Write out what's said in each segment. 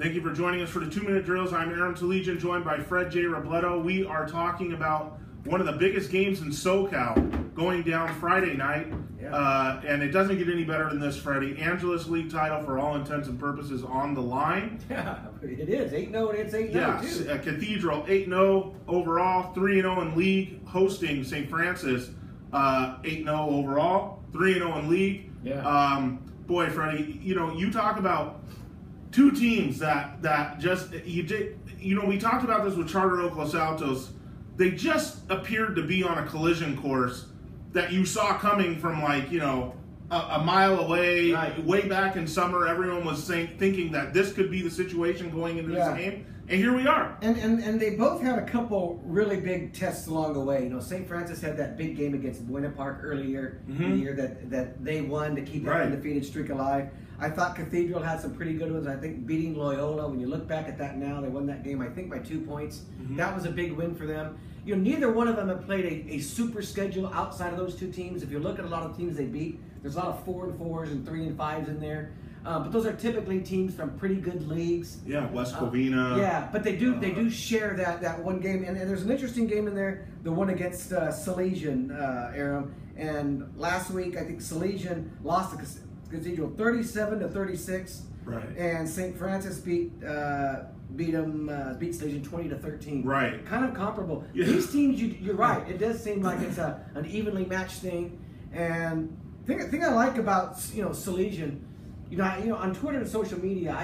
Thank you for joining us for the 2-minute drills. I'm Aram, joined by Fred J. Robledo. We are talking about one of the biggest games in SoCal going down Friday night. Yeah. And it doesn't get any better than this, Freddie. Angelus League title, for all intents and purposes, on the line. Yeah, it is. 8-0 and it's 8-0 yes, too. Cathedral 8-0 overall, 3-0 in league, hosting St. Francis 8-0 overall, 3-0 in league. Yeah. Boy, Freddie, you talk about two teams that just, we talked about this with Charter Oak Los Altos. They just appeared to be on a collision course that you saw coming from a mile away. Right. Way back in summer, everyone was thinking that this could be the situation going into this game. And here we are. And they both had a couple really big tests along the way. St. Francis had that big game against Buena Park earlier in the year that they won to keep that undefeated streak alive. I thought Cathedral had some pretty good ones. I think beating Loyola, when you look back at that now, they won that game, I think, by 2 points. That was a big win for them. Neither one of them have played a super schedule outside of those two teams. If you look at a lot of teams they beat, there's a lot of 4-4s and 3-5s in there. But those are typically teams from pretty good leagues. Yeah, West Covina. Yeah, but they do share that one game. And there's an interesting game in there, the one against Salesian, Aram. And last week, I think Salesian lost to Cathedral 37-36. Right. And St. Francis beat Salesian 20-13. Right. Kind of comparable. Yeah. These teams, you're right. It does seem like it's an evenly matched thing. And the thing I like about Salesian, on Twitter and social media,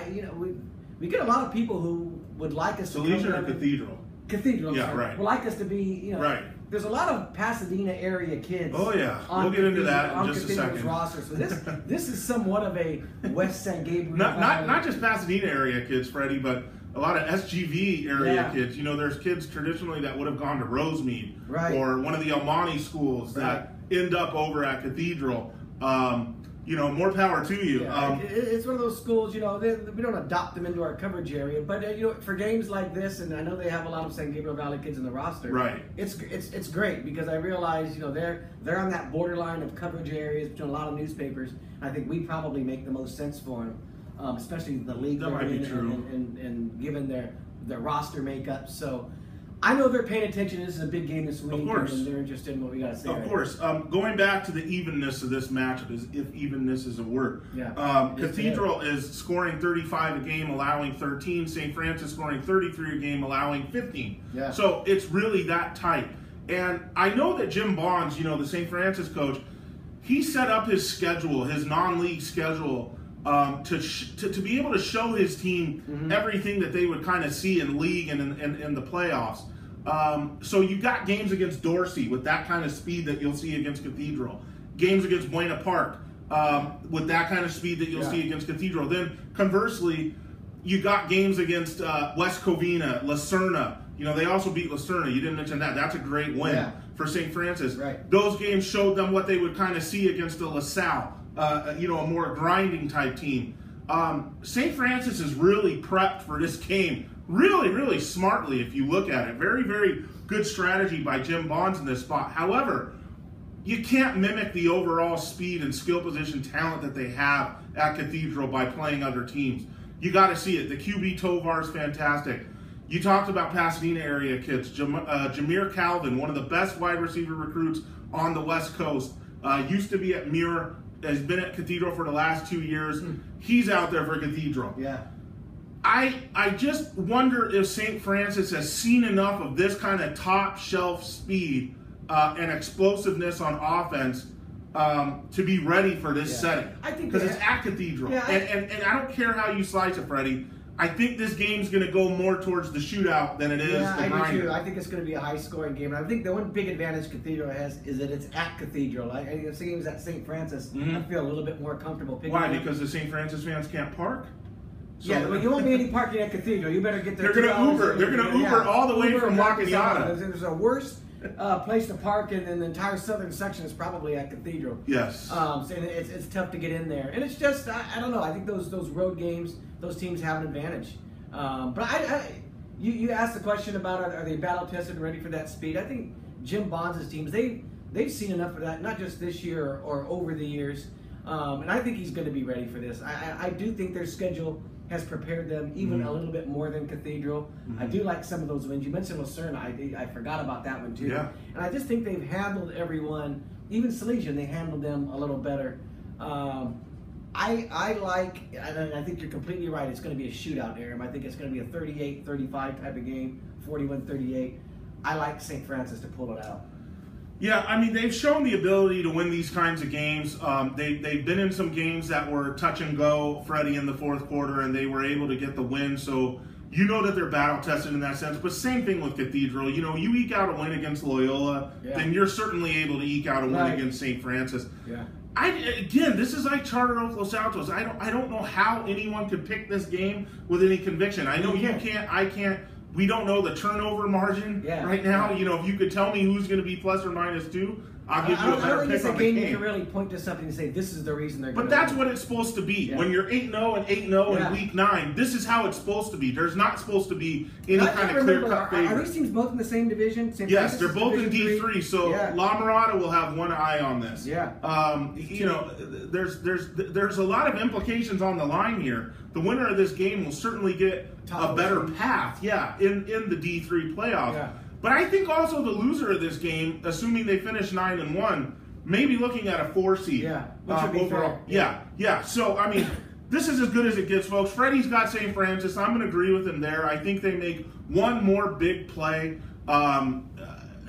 we get a lot of people who would like us to Salesian or Cathedral? Cathedral. Yeah, right. Would like us to be, right. There's a lot of Pasadena area kids. Oh yeah, we'll get into that in just a second. Roster. So this is somewhat of a West San Gabriel. not just Pasadena area kids, Freddie, but a lot of SGV area kids. There's kids traditionally that would have gone to Rosemead or one of the El Monte schools that end up over at Cathedral. More power to you. Yeah, it's one of those schools, we don't adopt them into our coverage area, but for games like this, and I know they have a lot of San Gabriel Valley kids in the roster. Right. It's great because I realize, they're on that borderline of coverage areas between a lot of newspapers. I think we probably make the most sense for them, especially the league that might be true. And given their roster makeup. So I know they're paying attention. This is a big game this week, and they're interested in what we got to say. Of course. Going back to the evenness of this matchup, if evenness is a word. Yeah. Cathedral is scoring 35 a game, allowing 13. St. Francis scoring 33 a game, allowing 15. Yeah. So it's really that tight. And I know that Jim Bonds, the St. Francis coach, he set up his schedule, his non-league schedule, to be able to show his team everything that they would kind of see in league and in the playoffs. So you got games against Dorsey with that kind of speed that you'll see against Cathedral. Games against Buena Park with that kind of speed that you'll see against Cathedral. Then conversely, you got games against West Covina, Lucerna. They also beat Lucerna. You didn't mention that. That's a great win for St. Francis. Right. Those games showed them what they would kind of see against the LaSalle. A more grinding type team. St. Francis is really prepped for this game really, really smartly if you look at it. Very, very good strategy by Jim Bonds in this spot. However, you can't mimic the overall speed and skill position talent that they have at Cathedral by playing other teams. You got to see it. The QB Tovar is fantastic. You talked about Pasadena area kids. Jameer Calvin, one of the best wide receiver recruits on the West Coast, used to be at Muir. Has been at Cathedral for the last 2 years. He's out there for Cathedral. Yeah. I just wonder if St. Francis has seen enough of this kind of top shelf speed and explosiveness on offense to be ready for this setting. I think because it's at Cathedral. Yeah, and I don't care how you slice it, Freddie. I think this game's going to go more towards the shootout than it is the grinder. I do too. I think it's going to be a high-scoring game. And I think the one big advantage Cathedral has is that it's at Cathedral. If the game's at St. Francis, I feel a little bit more comfortable picking Why? up. Because the St. Francis fans can't park? So well, you won't be any parking at Cathedral. You better get there. They're going to Uber. They're going to Uber all the way from La Cañada. There's a worse place to park, and then the entire southern section is probably at Cathedral. Yes. So it's tough to get in there. And it's just, I don't know. I think those road games, those teams have an advantage. But you asked the question about are they battle tested and ready for that speed? I think Jim Bonds' teams, they've seen enough of that, not just this year or over the years. And I think he's going to be ready for this. I do think their schedule has prepared them even a little bit more than Cathedral. I do like some of those wins. You mentioned Lucerne. I forgot about that one too. Yeah. And I just think they've handled everyone, even Salesian, they handled them a little better. I like, and I think you're completely right, it's going to be a shootout, Aram. I think it's going to be a 38-35 type of game, 41-38. I like St. Francis to pull it out. Yeah, I mean, they've shown the ability to win these kinds of games. They've been in some games that were touch and go, Freddie, in the fourth quarter, and they were able to get the win. So you know that they're battle tested in that sense. But same thing with Cathedral. You know, you eke out a win against Loyola, then you're certainly able to eke out a win against St. Francis. Yeah. Again, this is like Charter Oak Los Altos. I don't know how anyone could pick this game with any conviction. I know you can't. I can't. We don't know the turnover margin right now. You know, if you could tell me who's going to be plus or minus 2, I'll give you a better pick on the game. I don't think it's a game you can really point to something and say, this is the reason they're going to But that's what it's supposed to be. When you're 8-0 and 8-0 in week 9, this is how it's supposed to be. There's not supposed to be any kind of clear-cut favorite. Are these teams both in the same division? Yes, they're both in D3, so La Mirada will have one eye on this. Yeah. You know, there's a lot of implications on the line here. The winner of this game will certainly get a better path, in the D3 playoff. Yeah. But I think also the loser of this game, assuming they finish 9-1, may be looking at a 4 seed. Yeah, which would be overall. Fair. Yeah. So I mean, this is as good as it gets, folks. Freddie's got St. Francis. I'm going to agree with him there. I think they make one more big play.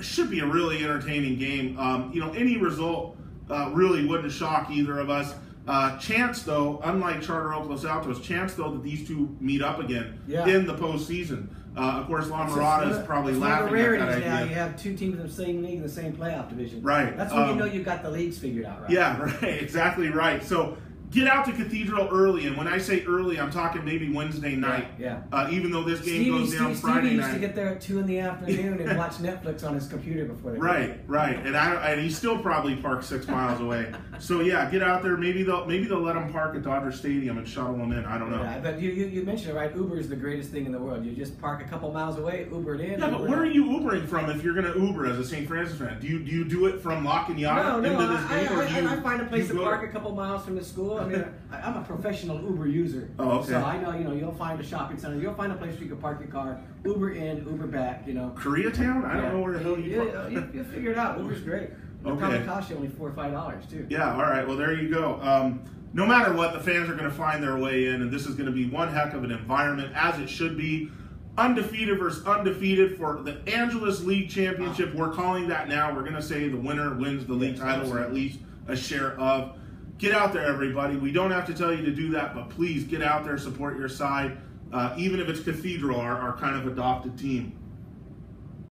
Should be a really entertaining game. You know, any result really wouldn't shock either of us. Chance, though, unlike Charter Oak Los Altos, chance, though, that these two meet up again in the postseason. Of course, La Mirada is probably laughing at that idea. Now you have two teams in the same league in the same playoff division. Right. That's when you know you've got the leagues figured out, right? Yeah, right. Exactly right. So get out to Cathedral early, and when I say early, I'm talking maybe Wednesday night. Yeah. Even though this game goes down Friday night. Stevie used to get there at 2 in the afternoon and watch Netflix on his computer before they Right. And he still probably parks 6 miles away. So yeah, get out there. Maybe they'll let him park at Dodger Stadium and shuttle him in. I don't know. Yeah, but you mentioned it, right? Uber is the greatest thing in the world. You just park a couple miles away, Uber it in. Yeah, but where are you Ubering from if you're going to Uber as a St. Francis fan? Do you do it from La Cañada into this game? I find a place to park a couple miles from the school. I mean, I'm a professional Uber user. Oh, okay. So I know, you'll find a shopping center. You'll find a place where you can park your car, Uber in, Uber back, Koreatown? I don't know where the hell you park. You'll figure it out. Uber's great. It'll probably cost you only $4 or $5 too. Yeah, all right. Well, there you go. No matter what, the fans are going to find their way in, and this is going to be one heck of an environment, as it should be. Undefeated versus undefeated for the Angelus League Championship. We're calling that now. We're going to say the winner wins the league title, or at least a share of. Get out there, everybody. We don't have to tell you to do that, but please get out there, support your side, even if it's Cathedral, our kind of adopted team.